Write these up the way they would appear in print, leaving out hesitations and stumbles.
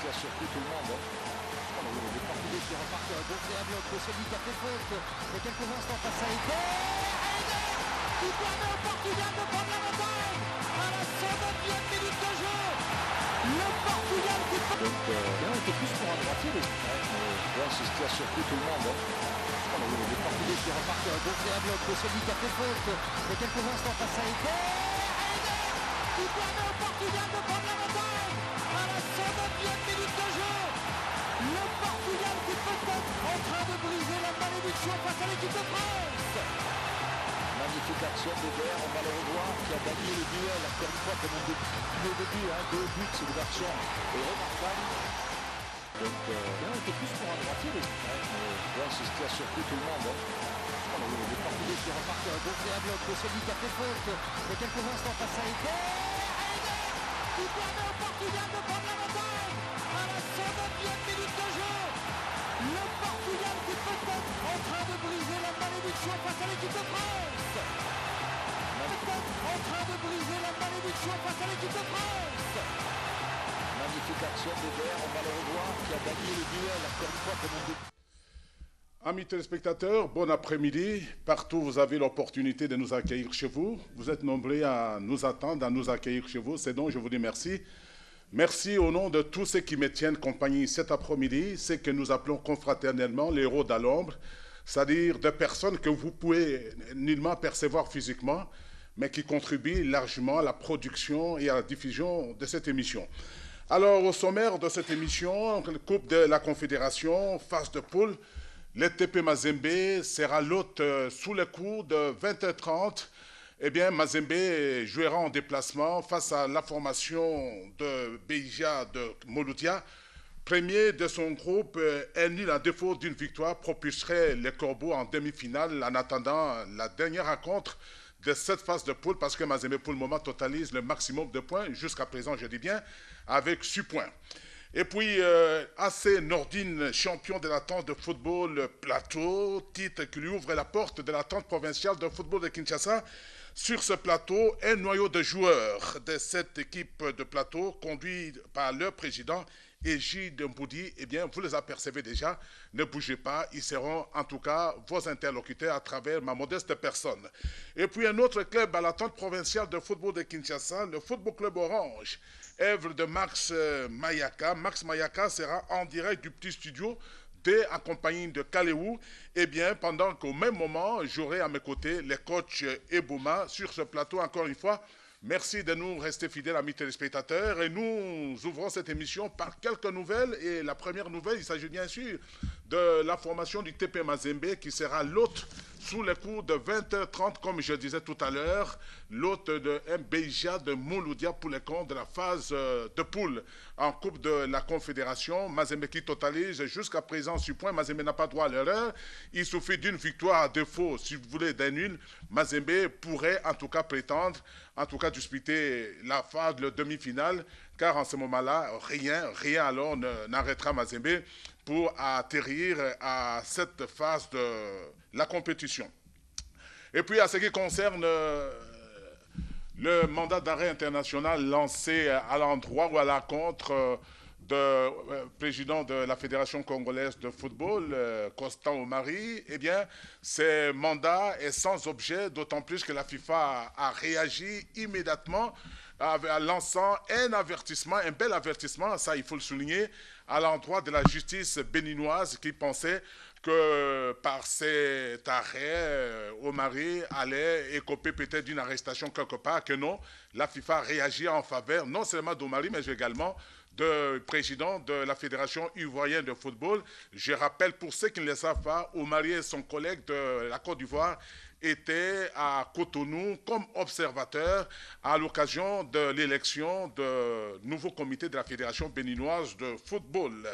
qui a surpris tout le monde. Les Portugais qui repartent gonflés à bloc, celui qui a fait faute. Et quelques instants face à Eder. Eder qui permet au Portugal de prendre l'avantage à la 109e minute de jeu. Le Portugal qui peut... Donc, il était plus pour un droitier. C'est ce qui a surpris tout le monde. Les Portugais qui repartent gonflés à bloc, celui qui a fait faute. Et quelques instants face à Eder. Eder qui permet au Portugal de prendre l'avantage à la 109e minute de jeu. Le Portugal qui peut-être en train de briser la malédiction face à l'équipe de France. Magnifique action d'Eder, on va le revoir, qui a gagné le duel, encore une fois, comme on dit au début, 2 buts, c'est une action remarquable. Donc, il était plus pour un droitier. C'est ce qui a surpris tout le monde. Les Portugais qui repartent gonflés à bloc, celui qui a fait faute. Et quelques instants face à Eder. Eder qui permet au Portugal de prendre l'avantage à la 109e minute de jeu. Le Portugal qui peut-être en train de briser la malédiction face à l'équipe de France. Peut-être en train de briser la malédiction face à l'équipe de France. Magnifique action d'Eder, on va le revoir, qui a gagné le duel, encore une fois, comme on dit. Amis téléspectateurs, bon après-midi. Partout, vous avez l'opportunité de nous accueillir chez vous. Vous êtes nombreux à nous attendre, à nous accueillir chez vous. C'est donc, je vous dis merci. Merci au nom de tous ceux qui me tiennent compagnie cet après-midi, ceux que nous appelons confraternellement les héros d'Alombre, c'est-à-dire des personnes que vous pouvez nullement percevoir physiquement, mais qui contribuent largement à la production et à la diffusion de cette émission. Alors, au sommaire de cette émission, le Coupe de la Confédération, phase de poule, le TP Mazembe sera l'hôte sous le coup de 20h30. Eh bien, Mazembe jouera en déplacement face à la formation de Beija de Mouloudia. Premier de son groupe, un nul à défaut d'une victoire propulserait les Corbeaux en demi-finale en attendant la dernière rencontre de cette phase de poule parce que Mazembe pour le moment totalise le maximum de points, jusqu'à présent je dis bien, avec 6 points. Et puis AC Nordine, champion de l'attente de football plateau, titre qui lui ouvre la porte de l'attente provinciale de football de Kinshasa. Sur ce plateau, un noyau de joueurs de cette équipe de plateau conduit par leur président Egide Mboudi, eh bien, vous les apercevez déjà, ne bougez pas, ils seront en tout cas vos interlocuteurs à travers ma modeste personne. Et puis un autre club à l'attente provinciale de football de Kinshasa, le Football Club Orange, œuvre de Max Mayaka. Max Mayaka sera en direct du petit studio accompagné de Kaléou, eh bien, pendant qu'au même moment, j'aurai à mes côtés les coachs Ebouma sur ce plateau, encore une fois. Merci de nous rester fidèles, amis téléspectateurs. Et nous ouvrons cette émission par quelques nouvelles. Et la première nouvelle, il s'agit bien sûr de la formation du TP Mazembe qui sera l'hôte sous les coups de 20h30, comme je disais tout à l'heure, l'hôte de Beija de Mouloudia pour les comptes de la phase de poule en Coupe de la Confédération. Mazembe qui totalise jusqu'à présent 6 points. Mazembe n'a pas droit à l'erreur. Il suffit d'une victoire à défaut, si vous voulez, d'un nul. Mazembe pourrait en tout cas prétendre, en tout cas disputer la phase de demi-finale, car en ce moment-là, rien alors n'arrêtera Mazembe pour atterrir à cette phase de la compétition. Et puis, à ce qui concerne le mandat d'arrêt international lancé à l'endroit ou à la contre de président de la Fédération congolaise de football, Constant Omari, eh bien, ce mandat est sans objet, d'autant plus que la FIFA a réagi immédiatement en lançant un avertissement, un bel avertissement, ça il faut le souligner, à l'endroit de la justice béninoise qui pensait que par cet arrêt, Omari allait écoper peut-être d'une arrestation quelque part, que non, la FIFA réagit en faveur non seulement d'Omari, mais également du président de la Fédération ivoirienne de football. Je rappelle pour ceux qui ne le savent pas, Omari et son collègue de la Côte d'Ivoire était à Cotonou comme observateur à l'occasion de l'élection de nouveau comité de la Fédération béninoise de football.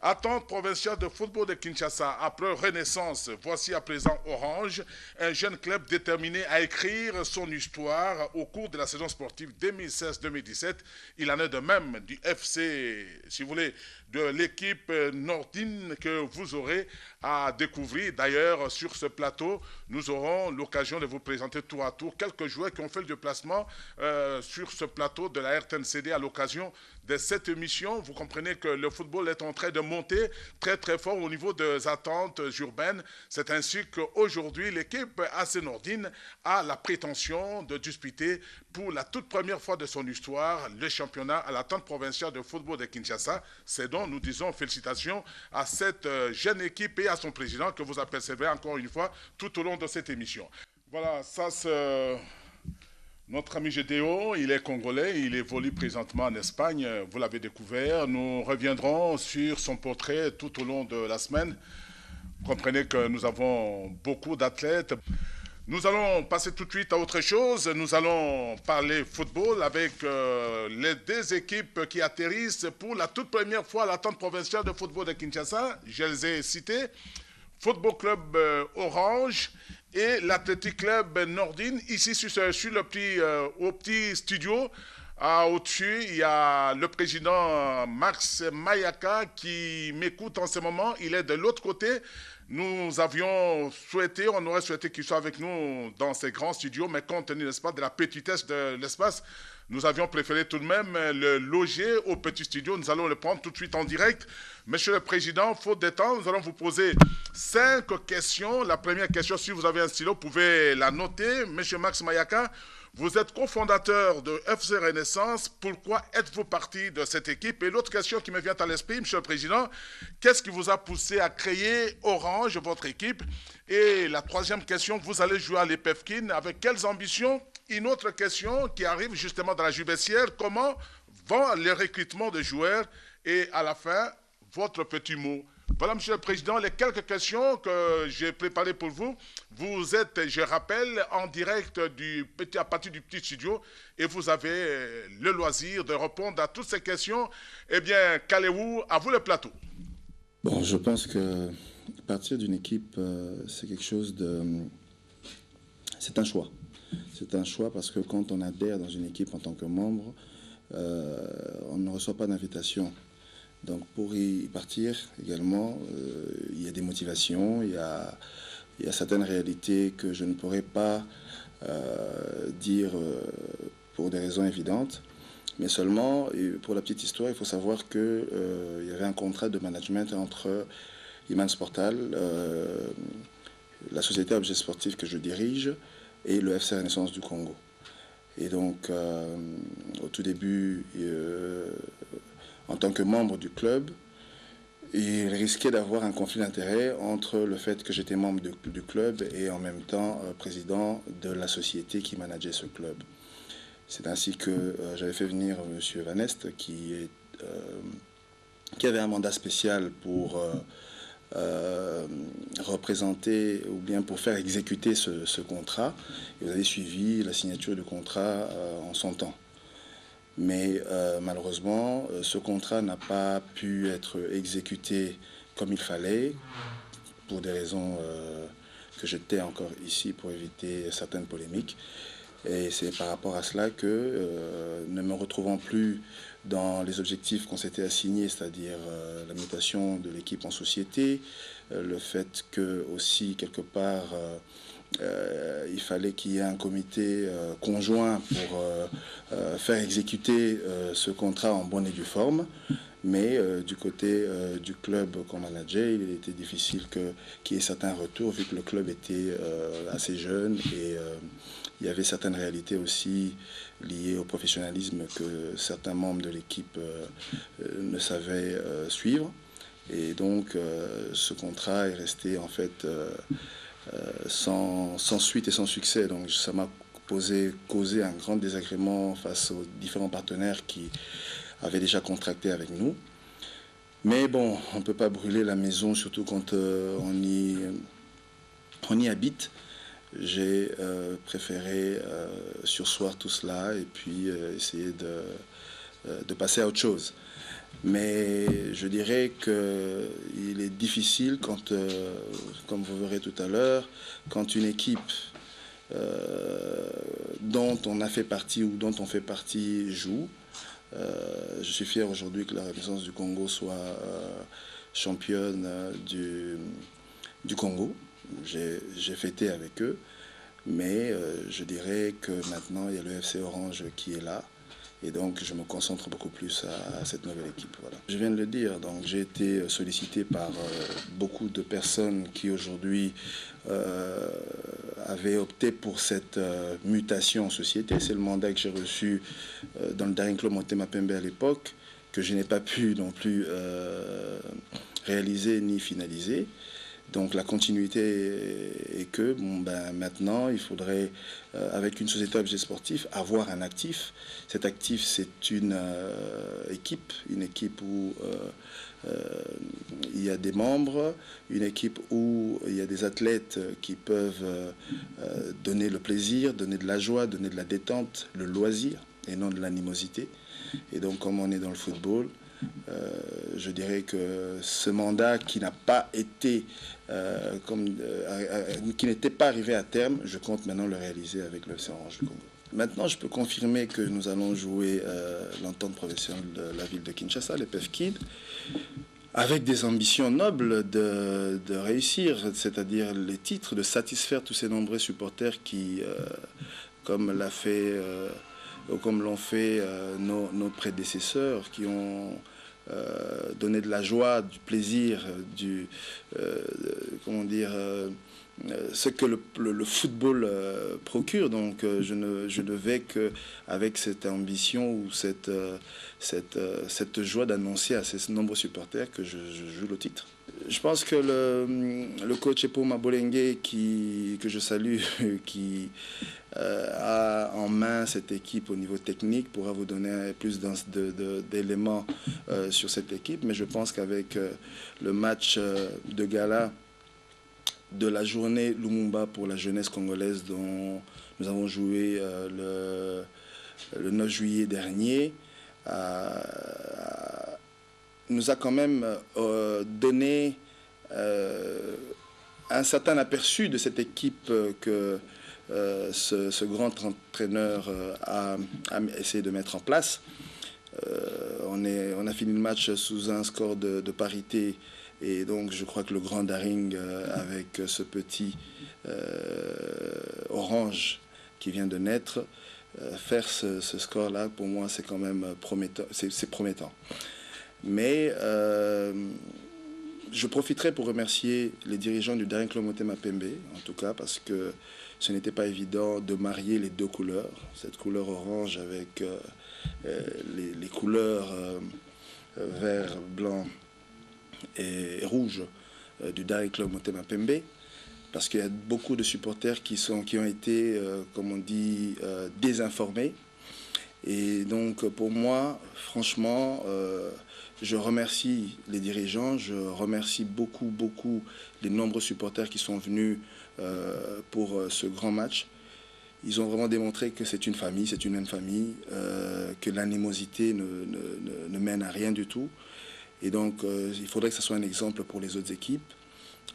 Attente provinciale de football de Kinshasa, après Renaissance, voici à présent Orange, un jeune club déterminé à écrire son histoire au cours de la saison sportive 2016-2017. Il en est de même du FC, si vous voulez, de l'équipe Nordine que vous aurez à découvrir. D'ailleurs, sur ce plateau, nous aurons l'occasion de vous présenter tour à tour quelques joueurs qui ont fait le déplacement sur ce plateau de la RTNCD à l'occasion de cette émission. Vous comprenez que le football est en train de monter très très fort au niveau des attentes urbaines. C'est ainsi qu'aujourd'hui, l'équipe AC Nordine a la prétention de disputer pour la toute première fois de son histoire le championnat à l'attente provinciale de football de Kinshasa. C'est donc, nous disons félicitations à cette jeune équipe et à son président que vous apercevrez encore une fois tout au long de cette émission. Voilà, ça c'est notre ami Gédéo, il est congolais, il évolue présentement en Espagne, vous l'avez découvert. Nous reviendrons sur son portrait tout au long de la semaine. Vous comprenez que nous avons beaucoup d'athlètes. Nous allons passer tout de suite à autre chose. Nous allons parler football avec les deux équipes qui atterrissent pour la toute première fois à l'attente provinciale de football de Kinshasa. Je les ai cités. Football Club Orange et l'Athletic Club Nordine. Ici, sur le au petit studio, au-dessus, il y a le président Max Mayaka qui m'écoute en ce moment. Il est de l'autre côté. Nous avions souhaité, on aurait souhaité qu'il soit avec nous dans ces grands studios, mais compte tenu, n'est-ce pas, de la petitesse de l'espace, nous avions préféré tout de même le loger au petit studio. Nous allons le prendre tout de suite en direct. Monsieur le Président, faute de temps, nous allons vous poser 5 questions. La première question, si vous avez un stylo, vous pouvez la noter. Monsieur Max Mayaka, vous êtes cofondateur de FC Renaissance. Pourquoi êtes-vous parti de cette équipe? Et l'autre question qui me vient à l'esprit, Monsieur le Président, qu'est-ce qui vous a poussé à créer Orange, votre équipe? Et la troisième question, vous allez jouer à l'EPFKIN. Avec quelles ambitions? Une autre question qui arrive justement dans la jubilessière, comment va le recrutement de joueurs? Et à la fin, votre petit mot. Voilà, Monsieur le Président, les quelques questions que j'ai préparées pour vous. Vous êtes, je rappelle, en direct à partir du petit studio et vous avez le loisir de répondre à toutes ces questions. Eh bien, calez-vous, à vous le plateau. Bon, je pense que partir d'une équipe, c'est quelque chose de... C'est un choix. C'est un choix parce que quand on adhère dans une équipe en tant que membre, on ne reçoit pas d'invitation. Donc pour y partir également, il y a des motivations, il y a certaines réalités que je ne pourrais pas dire pour des raisons évidentes. Mais seulement, pour la petite histoire, il faut savoir qu'il y avait un contrat de management entre Iman Sportal, la société objet sportif que je dirige, et le FC Renaissance du Congo. Et donc, au tout début, en tant que membre du club, il risquait d'avoir un conflit d'intérêts entre le fait que j'étais membre du club et en même temps président de la société qui manageait ce club. C'est ainsi que j'avais fait venir M. Van Est, qui avait un mandat spécial pour représenter ou bien pour faire exécuter ce contrat. Et vous avez suivi la signature du contrat en son temps. Mais malheureusement, ce contrat n'a pas pu être exécuté comme il fallait, pour des raisons que je tais encore ici pour éviter certaines polémiques. Et c'est par rapport à cela que, ne me retrouvant plus dans les objectifs qu'on s'était assignés, c'est-à-dire la mutation de l'équipe en société, le fait que aussi quelque part il fallait qu'il y ait un comité conjoint pour faire exécuter ce contrat en bonne et due forme. Mais du côté du club qu'on manageait, il était difficile qu'il y ait certains retours, vu que le club était assez jeune et il y avait certaines réalités aussi liées au professionnalisme que certains membres de l'équipe ne savaient suivre. Et donc ce contrat est resté en fait sans suite et sans succès. Donc ça m'a causé un grand désagrément face aux différents partenaires qui avaient déjà contracté avec nous. Mais bon, on ne peut pas brûler la maison, surtout quand on y habite. J'ai préféré surseoir tout cela et puis essayer de passer à autre chose. Mais je dirais qu'il est difficile quand, comme vous verrez tout à l'heure, quand une équipe dont on a fait partie ou dont on fait partie joue. Je suis fier aujourd'hui que la Renaissance du Congo soit championne du Congo. J'ai fêté avec eux, mais je dirais que maintenant il y a le FC Orange qui est là Et donc, je me concentre beaucoup plus à cette nouvelle équipe. Voilà. Je viens de le dire, donc j'ai été sollicité par beaucoup de personnes qui aujourd'hui avaient opté pour cette mutation en société. C'est le mandat que j'ai reçu dans le Daring Club Motema Pembe à l'époque, que je n'ai pas pu non plus réaliser ni finaliser. Donc la continuité est que maintenant, il faudrait, avec une société à objet sportif, avoir un actif. Cet actif, c'est une équipe où il y a des membres, une équipe où il y a des athlètes qui peuvent donner le plaisir, donner de la joie, donner de la détente, le loisir et non de l'animosité. Et donc, comme on est dans le football, je dirais que ce mandat qui n'a pas été, qui n'était pas arrivé à terme, je compte maintenant le réaliser avec le FC Orange du Congo. Maintenant, je peux confirmer que nous allons jouer l'entente professionnelle de la ville de Kinshasa, le PEFKID, avec des ambitions nobles de réussir, c'est-à-dire les titres, de satisfaire tous ces nombreux supporters qui, comme l'ont fait nos prédécesseurs, qui ont donné de la joie, du plaisir, ce que le football procure. Donc je ne vais qu'avec cette ambition ou cette joie d'annoncer à ces nombreux supporters que je joue le titre. Je pense que le coach Epo Mabolenge, que je salue, qui a en main cette équipe au niveau technique, pourra vous donner plus d'éléments sur cette équipe. Mais je pense qu'avec le match de gala de la journée Lumumba pour la jeunesse congolaise dont nous avons joué le 9 juillet dernier, nous a quand même donné un certain aperçu de cette équipe que ce grand entraîneur a essayé de mettre en place. On a fini le match sous un score de parité, et donc je crois que le grand Daring avec ce petit Orange qui vient de naître, faire ce score-là, pour moi, c'est quand même prometteur, c'est promettant. Mais je profiterai pour remercier les dirigeants du Daring Club Motema Pembe, en tout cas, parce que ce n'était pas évident de marier les deux couleurs, cette couleur orange avec les couleurs vert, blanc et rouge du Daring Club Motema Pembe, parce qu'il y a beaucoup de supporters qui ont été, comme on dit, désinformés. Et donc, pour moi, franchement, je remercie les dirigeants, je remercie beaucoup les nombreux supporters qui sont venus pour ce grand match. Ils ont vraiment démontré que c'est une famille, c'est une même famille, que l'animosité ne mène à rien du tout. Et donc, il faudrait que ce soit un exemple pour les autres équipes.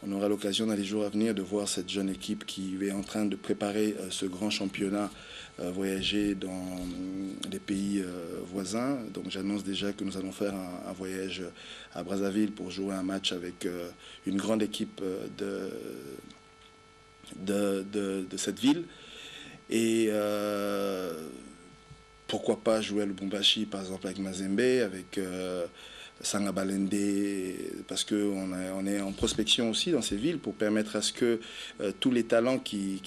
On aura l'occasion dans les jours à venir de voir cette jeune équipe qui est en train de préparer ce grand championnat, voyager dans les pays voisins. Donc j'annonce déjà que nous allons faire un voyage à Brazzaville pour jouer un match avec une grande équipe de cette ville. Et pourquoi pas jouer à Lubumbashi, par exemple, avec Mazembe, avec Sanga Balende, parce qu'on est en prospection aussi dans ces villes pour permettre à ce que tous les talents qui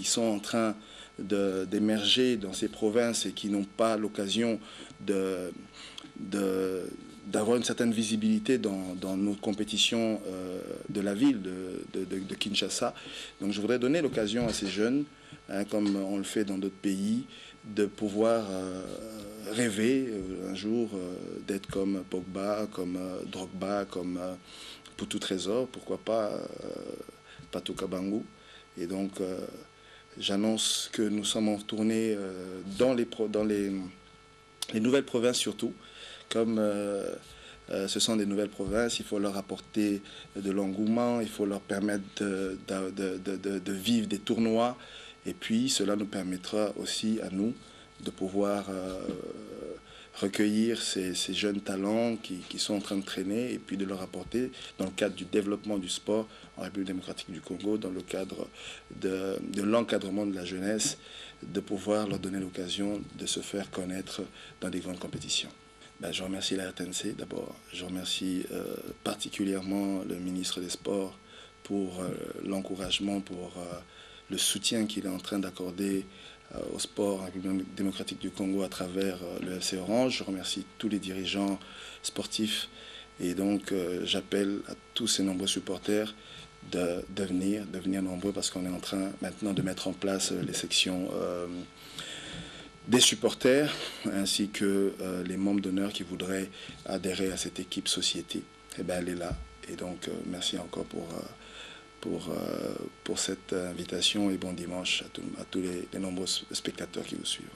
sont en train d'émerger dans ces provinces et qui n'ont pas l'occasion d'avoir une certaine visibilité dans nos compétitions de la ville de Kinshasa. Donc je voudrais donner l'occasion à ces jeunes, comme on le fait dans d'autres pays, de pouvoir rêver un jour d'être comme Pogba, comme Drogba, comme Poutou Trésor, pourquoi pas Patou Kabangu. Et donc j'annonce que nous sommes en tournée dans les nouvelles provinces surtout. Comme ce sont des nouvelles provinces, il faut leur apporter de l'engouement, il faut leur permettre de vivre des tournois. Et puis cela nous permettra aussi à nous de pouvoir recueillir ces jeunes talents qui sont en train de traîner et puis de leur apporter, dans le cadre du développement du sport en République démocratique du Congo, dans le cadre de l'encadrement de la jeunesse, de pouvoir leur donner l'occasion de se faire connaître dans des grandes compétitions. Je remercie la RTNC d'abord, je remercie particulièrement le ministre des Sports pour l'encouragement, pour le soutien qu'il est en train d'accorder au sport en République démocratique du Congo à travers le FC Orange. Je remercie tous les dirigeants sportifs et donc j'appelle à tous ces nombreux supporters de venir nombreux parce qu'on est en train maintenant de mettre en place les sections des supporters ainsi que les membres d'honneur qui voudraient adhérer à cette équipe société. Elle est là et donc merci encore pour cette invitation et bon dimanche à tous les nombreux spectateurs qui vous suivent.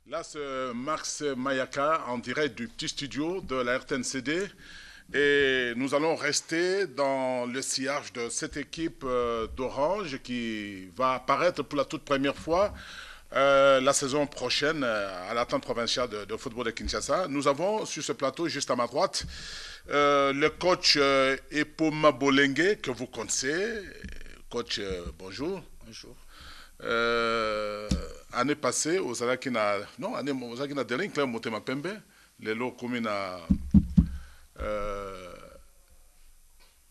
Là, c'est Max Mayaka en direct du petit studio de la RTNCD. Et nous allons rester dans le sillage de cette équipe d'Orange qui va apparaître pour la toute première fois la saison prochaine à l'entente provinciale de football de Kinshasa. Nous avons sur ce plateau, juste à ma droite, le coach Epoma Bolenge, que vous connaissez. Coach, bonjour. Bonjour. Année passée, aux Alakina, non, année aux Alakina dernière, Claire Motema Pembe, les lots communes à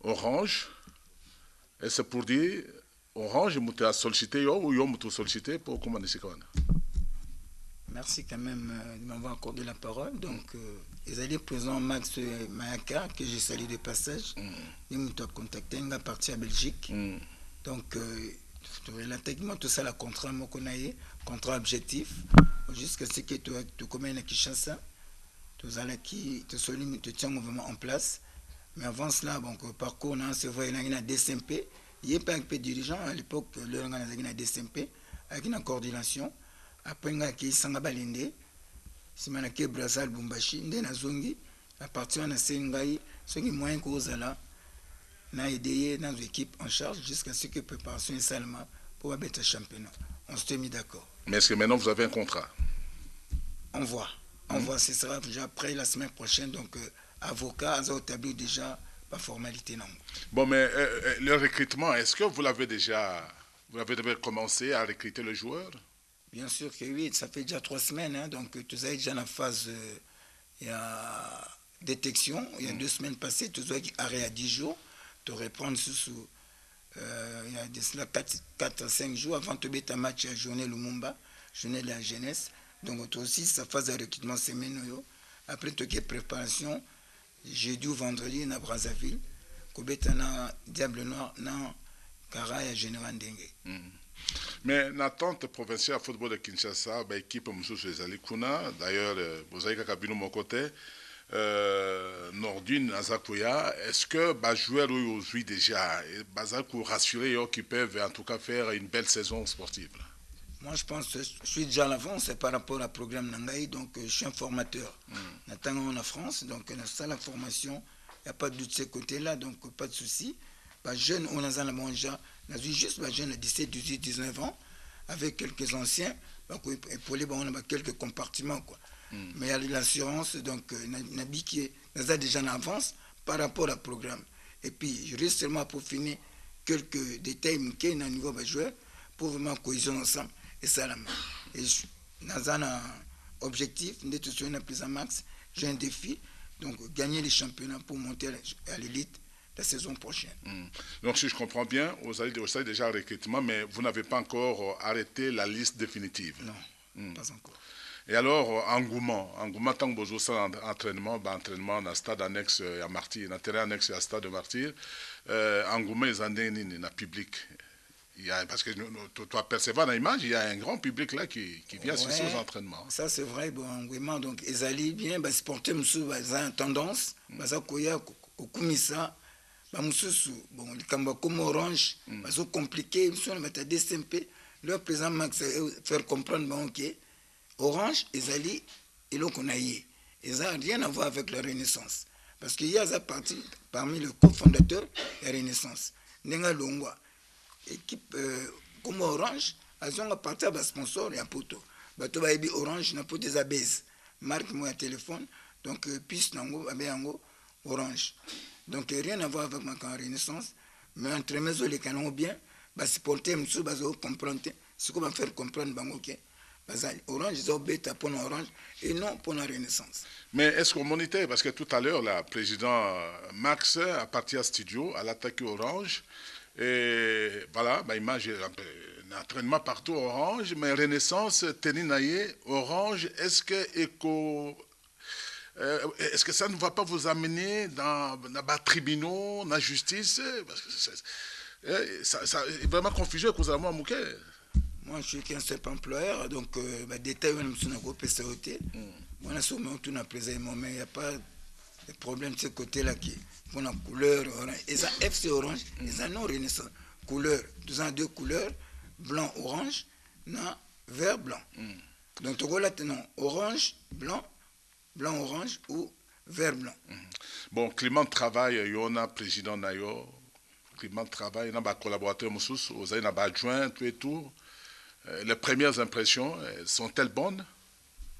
Orange. Et c'est pour dire, Orange, je sollicité, ou je sollicité pour commander ce qu'on a. Merci quand même de m'avoir accordé la parole. Donc, ils allaient présent Max Mayaka, que j'ai salué de passage. Il m'a contacté, il est parti à Belgique. Donc, techniquement, tout ça, le contrat, contrat objectif, jusqu'à ce que tu commandes à Kinshasa, tu tiens le mouvement en place. Mais avant cela, donc, parcours, c'est vrai, il y a un DCMP. Il n'y a pas un peu de dirigeant à l'époque, il y a un DCMP avec une coordination. Après, il y a un Sanga Balinde, si je suis Brazzaville, Bumbashi, Nazongi, à partir de Sengai, ce qui est moins que là, on a aidé dans l'équipe en charge jusqu'à ce que la préparation est seulement pour battre le championnat. On s'est mis d'accord. Mais est-ce que maintenant vous avez un contrat? On voit. Ce sera déjà après la semaine prochaine. Donc, avocat, ils ont établi déjà la formalité. Non. Bon, mais le recrutement, est-ce que vous avez déjà commencé à recruter le joueur? Bien sûr que oui, ça fait déjà 3 semaines. Hein, donc, tu es déjà dans la phase détection. Il y a 2 semaines passées, tu dois arrêter à 10 jours. Tu reprends sous il y a de cela 4 à 5 jours avant de mettre un match à la journée Lumumba, journée de la jeunesse. Donc, toi aussi, ça phase de recrutement semaine. Après, tu as préparation, jeudi ou vendredi, à Brazzaville. Tu as Diable Noir, dans Karaya Général Dengue. Mais l'attente provinciale de football de Kinshasa, l'équipe Moussous Zalikuna, d'ailleurs, vous avez Kabino mon côté, Nordine, Azakuya, est-ce que les joueurs aujourd'hui déjà, Bazakou rassuré qu'ils peuvent en tout cas faire une belle saison sportive? Moi, je pense que je suis déjà à l'avance par rapport au programme Nangaï, donc je suis un formateur. Nous en France, donc ça, la formation, il n'y a pas de doute de ce côté-là, donc pas de souci. Les jeunes, on a juste les jeunes de 17, 18, 19 ans, avec quelques anciens, pour les on a quelques compartiments. Quoi. Mais il y a l'assurance, donc on a déjà en avance par rapport au programme. Et puis, je risque seulement pour finir quelques détails au niveau des joueurs pour vraiment cohésion ensemble. Et ça, et dans un objectif, max, j'ai un défi, donc gagner les championnats pour monter à l'élite la saison prochaine. Donc si je comprends bien, vous avez déjà un recrutement, mais vous n'avez pas encore arrêté la liste définitive. Non, pas encore. Et alors, engouement, tant que vous avez entraînement dans le stade annexe à Martyr, dans le terrain annexe à stade de Martyr, engouement, ils en ont dans public. Parce que tu apercevras dans l'image, il y a un grand public là qui vient assister aux entraînements. Ça c'est vrai, bon, engouement, donc ils allaient bien, les sportifs ils ont tendance, ils ont comisa, bon, comme Orange, ils ont compliqué, ils ont mis DCMP, leur président Max faire comprendre que Orange, ils allaient, ils l'ont connu. Ils n'ont rien à voir avec la Renaissance. Parce qu'il y a parmi les cofondateurs de la Renaissance. Nenga Longwa. Équipe comme Orange, azonga partir ba sponsor ya poto bato bayebi Orange na poto za base marque moi ya téléphone donc piste nango abe yango Orange donc rien à voir avec ma Renaissance mais entre mes les canons bien ba supporter musu bazo comprendre ce qu'on va faire comprendre bango que Orange ils ont bêta pour Orange et non pour la Renaissance. Mais est-ce qu'on moniteur parce que tout à l'heure le président Max a parti à studio à l'attaquer Orange et voilà bah image entraînement partout Orange mais Renaissance Teninaye Orange est-ce que ça ne va pas vous amener dans les tribunaux, dans la justice parce que ça est vraiment confusé cause de moi Mouké. Moi, je suis qu'un seul employeur, donc détail, on a un PCOT. On a souvent tout à présent, mais il n'y a pas de problème de ce côté-là qui pour la couleur orange. Et ça, FC orange, et ça non Renaissance. Couleur, nous avons deux couleurs, blanc, orange, non, vert, blanc. Donc, tu vois là, non, orange, blanc, blanc, orange ou vert, blanc. Bon, climat de travail, il y en a président Nayo, climat de travail, il y a un collaborateur, il y a un adjoint, tout et tout. Les premières impressions sont-elles bonnes?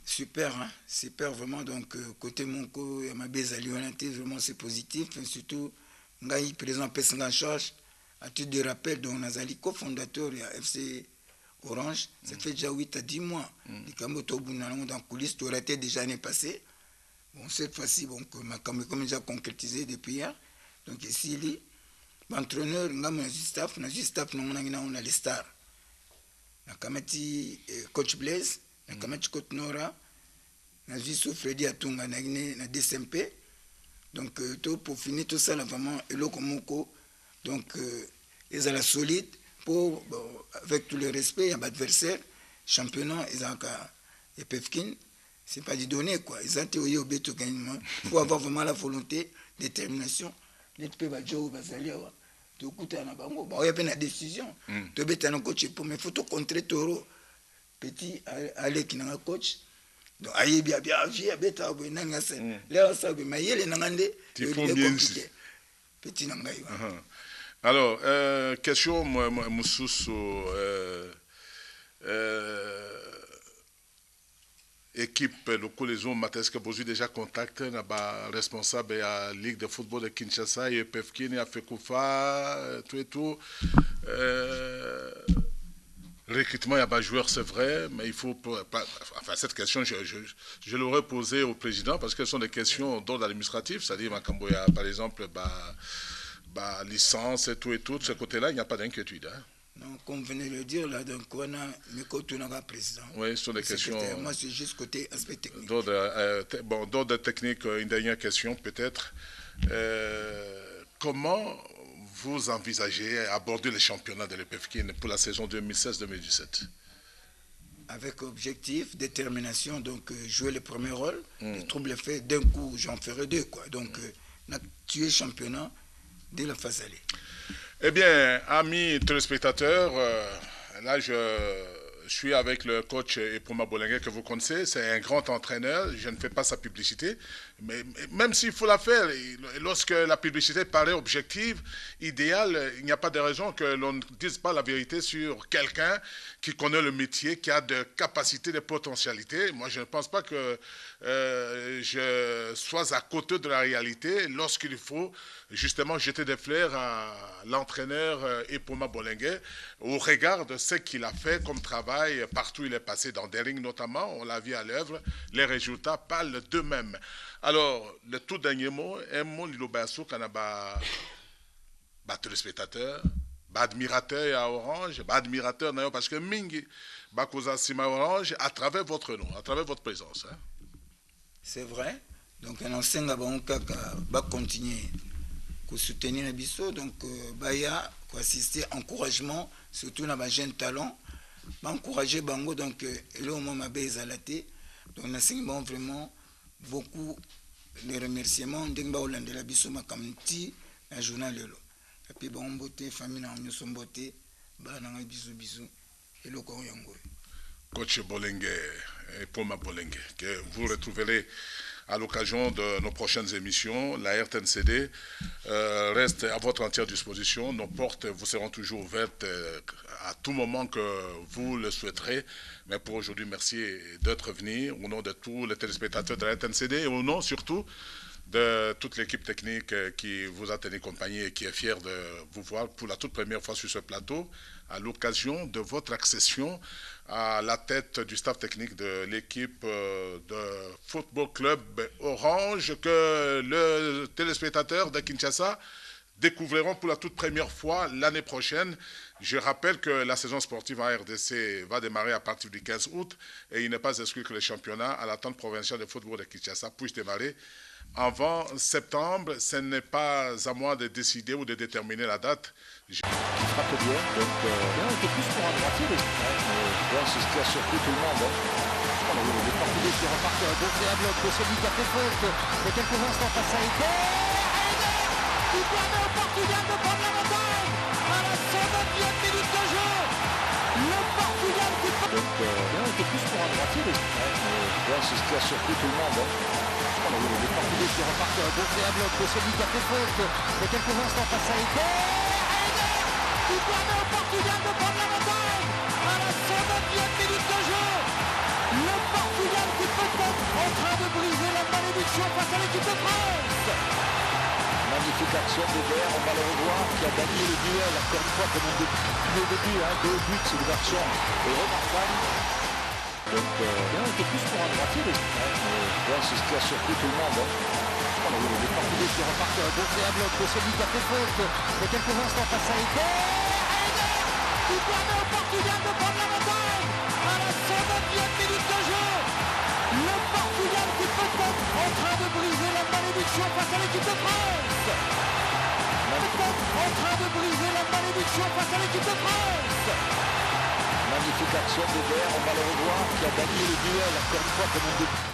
Super, hein? Super vraiment. Donc, côté Monko, ma base à Lyonnaise, vraiment c'est positif. Et surtout, Ngaï, président Pessin en charge, à titre de rappel, donc Nazali, cofondateur de FC Orange, ça fait déjà 8 à 10 mois. Les Kamoto Bounalon dans la coulisse, tu aurais été déjà l'année passée. Bon, cette fois-ci, bon, comme déjà concrétisé depuis hier. Donc, ici, l'entraîneur, on a staff, on a les stars. Nakamati coach Blaise, nakamati coach Nora, na Viso Freddy Atunga na DSMP. Donc tout pour finir tout ça là vraiment eloko moko. Donc ils ont la solide pour avec tout le respect à l'adversaire championnat ils ont et Pefkin c'est pas du donner quoi. Ils ont été au beto gagnement. Faut avoir vraiment la volonté, détermination. Les peu va jouer bazali tu écoutes à Nabango, il y a bien la décision. Tu es un coach pour mais faut tout contrer Toro. Petit aller qui n'a un coach. Donc aïe bien vie beta au nanga sen. Là ça mais yele nangande. Petit nangai. Alors question Moussous équipe le Colaison Mateska Bozu déjà contact na responsable à la Ligue de football de Kinshasa et Pefkin et Afekoufa tout et tout recrutement il y a pas joueur c'est vrai mais il faut enfin cette question je l'aurais posée au président parce que ce sont des questions d'ordre administratif c'est-à-dire Makamboya par exemple licence et tout de ce côté-là il n'y a pas d'inquiétude hein. Non, comme vous venez de le dire, là, donc, on a mes côtés, on a président. Oui, ce sont des questions. Moi, c'est juste côté aspect technique. D'ordre technique, une dernière question, peut-être. Comment vous envisagez aborder le championnat de l'EPFKIN pour la saison 2016-2017? Avec objectif, détermination, donc jouer le premier rôle. Le trouble fait d'un coup, j'en ferai deux, quoi. Donc, tuer le championnat dès la phase aller. Eh bien, amis téléspectateurs, là je suis avec le coach Epoma Bolengue que vous connaissez, c'est un grand entraîneur, je ne fais pas sa publicité, mais même s'il faut la faire, lorsque la publicité paraît objective, idéale, il n'y a pas de raison que l'on ne dise pas la vérité sur quelqu'un qui connaît le métier, qui a de capacités, de potentialités. Moi, je ne pense pas que je sois à côté de la réalité lorsqu'il faut justement jeter des fleurs à l'entraîneur Epoma Bolengue au regard de ce qu'il a fait comme travail partout où il est passé, dans des rings notamment, on l'a vu à l'œuvre, les résultats parlent d'eux-mêmes. Alors, le tout dernier mot, un mot lilobasso kanaba téléspectateur, admirateur à Orange, admirateur parce que Mingi Bakoza Sima Orange à travers votre nom, à travers votre présence. Hein. C'est vrai. Donc, un ancien va continuer à soutenir les bisous. Donc, Baya, pour assister, encouragement, surtout dans les jeunes talents, encourager Bango. Donc, là, au moment où ils allaient, donc, on a vraiment beaucoup de remerciements. Donc, on a de la bisou, makamti, un journal. Et puis, bon, beauté, famille, on a beauté, on a bisous, et le Coach Bolengue, Epoma Bolengue, que vous retrouverez à l'occasion de nos prochaines émissions. La RTNCD reste à votre entière disposition. Nos portes vous seront toujours ouvertes à tout moment que vous le souhaiterez. Mais pour aujourd'hui, merci d'être venu au nom de tous les téléspectateurs de la RTNCD et au nom surtout de toute l'équipe technique qui vous a tenu compagnie et qui est fière de vous voir pour la toute première fois sur ce plateau à l'occasion de votre accession à la tête du staff technique de l'équipe de Football Club Orange que le téléspectateur de Kinshasa découvriront pour la toute première fois l'année prochaine. Je rappelle que la saison sportive en RDC va démarrer à partir du 15 août et il n'est pas exclu que le championnat à l'attente provinciale de football de Kinshasa puisse démarrer avant septembre. Ce n'est pas à moi de décider ou de déterminer la date. Qui frappe bien, donc un peu plus pour un droitier. C'est à surpris tout le monde. Les Portugais qui repartent gonflés à bloc, celui qui a fait faute. Et quelques instants face à Eder. Qui permet au Portugal de prendre l'avantage à la 109e minute de jeu. Le Portugal qui fait... Donc un peu plus pour un droitier. C'est ce qui a surpris tout le monde. Les Portugais qui repartent gonflés à bloc, celui qui a fait faute. Et quelques instants face à Eder. Qui permet au Portugal de prendre l'avantage à la 109e minute de jeu. Le Portugal qui peut être en train de briser la malédiction face à l'équipe de France. Magnifique action d'Eder, on va le revoir, qui a gagné le duel, encore une fois, comme au début, 2 buts, c'est une action remarquable. Donc, un peu plus pour un droitier. C'est ce qui a surpris tout le monde. Les Portugais qui repartent gonflés à bloc, celui qui a fait faute. Et quelques instants face à Eder. Qui permet au Portugal de prendre l'avantage à la 109e minute de jeu. Le Portugal qui peut être en train de briser la malédiction face à l'équipe de France. Peut-être en train de briser la malédiction face à l'équipe de France. Magnifique action d'Eder, on va le revoir, qui a gagné le duel, encore une fois, comme on dit.